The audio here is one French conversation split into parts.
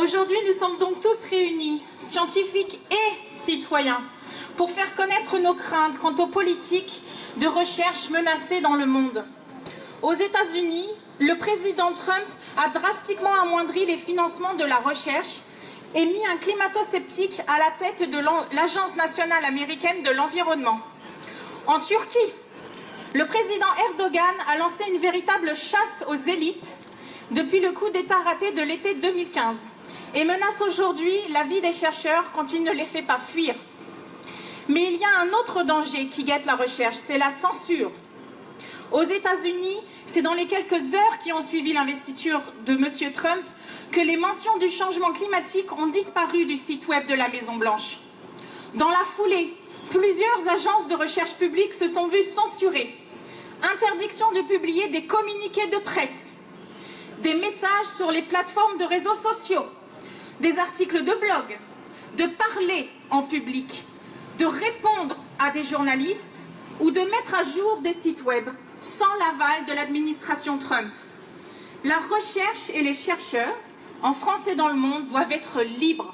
Aujourd'hui, nous sommes donc tous réunis, scientifiques et citoyens, pour faire connaître nos craintes quant aux politiques de recherche menacées dans le monde. Aux États-Unis, le président Trump a drastiquement amoindri les financements de la recherche et mis un climato-sceptique à la tête de l'Agence nationale américaine de l'environnement. En Turquie, le président Erdogan a lancé une véritable chasse aux élites depuis le coup d'État raté de l'été 2015 et menace aujourd'hui la vie des chercheurs quand il ne les fait pas fuir. Mais il y a un autre danger qui guette la recherche, c'est la censure. Aux États-Unis, c'est dans les quelques heures qui ont suivi l'investiture de M. Trump que les mentions du changement climatique ont disparu du site web de la Maison-Blanche. Dans la foulée, plusieurs agences de recherche publiques se sont vues censurées. Interdiction de publier des communiqués de presse, des messages sur les plateformes de réseaux sociaux, des articles de blog, de parler en public, de répondre à des journalistes ou de mettre à jour des sites web sans l'aval de l'administration Trump. La recherche et les chercheurs, en France et dans le monde, doivent être libres.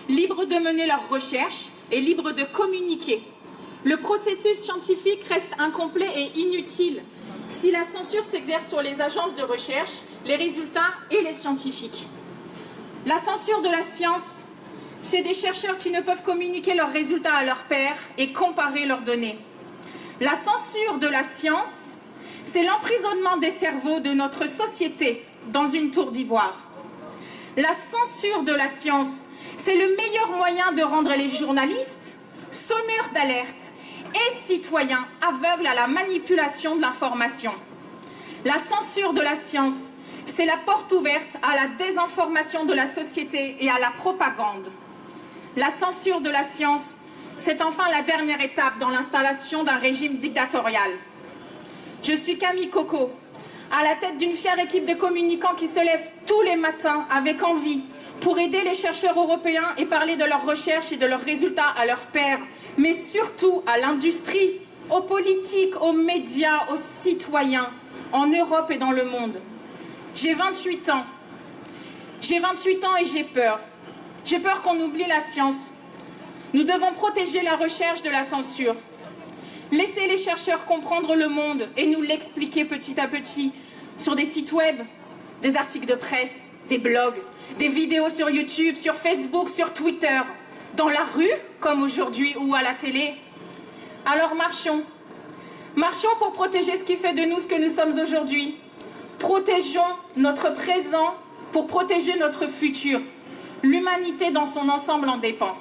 Libres de mener leurs recherches et libres de communiquer. Le processus scientifique reste incomplet et inutile si la censure s'exerce sur les agences de recherche, les résultats et les scientifiques. La censure de la science, c'est des chercheurs qui ne peuvent communiquer leurs résultats à leurs pairs et comparer leurs données. La censure de la science, c'est l'emprisonnement des cerveaux de notre société dans une tour d'ivoire. La censure de la science, c'est le meilleur moyen de rendre les journalistes sonneurs d'alerte et citoyens aveugles à la manipulation de l'information. La censure de la science, c'est la porte ouverte à la désinformation de la société et à la propagande. La censure de la science, c'est enfin la dernière étape dans l'installation d'un régime dictatorial. Je suis Camille Coco, à la tête d'une fière équipe de communicants qui se lèvent tous les matins avec envie pour aider les chercheurs européens et parler de leurs recherches et de leurs résultats à leurs pairs, mais surtout à l'industrie, aux politiques, aux médias, aux citoyens, en Europe et dans le monde. J'ai 28 ans. J'ai 28 ans et j'ai peur. J'ai peur qu'on oublie la science. Nous devons protéger la recherche de la censure. Laisser les chercheurs comprendre le monde et nous l'expliquer petit à petit sur des sites web, des articles de presse, des blogs, des vidéos sur YouTube, sur Facebook, sur Twitter, dans la rue, comme aujourd'hui, ou à la télé. Alors marchons. Marchons pour protéger ce qui fait de nous ce que nous sommes aujourd'hui. Protégeons notre présent pour protéger notre futur. L'humanité dans son ensemble en dépend.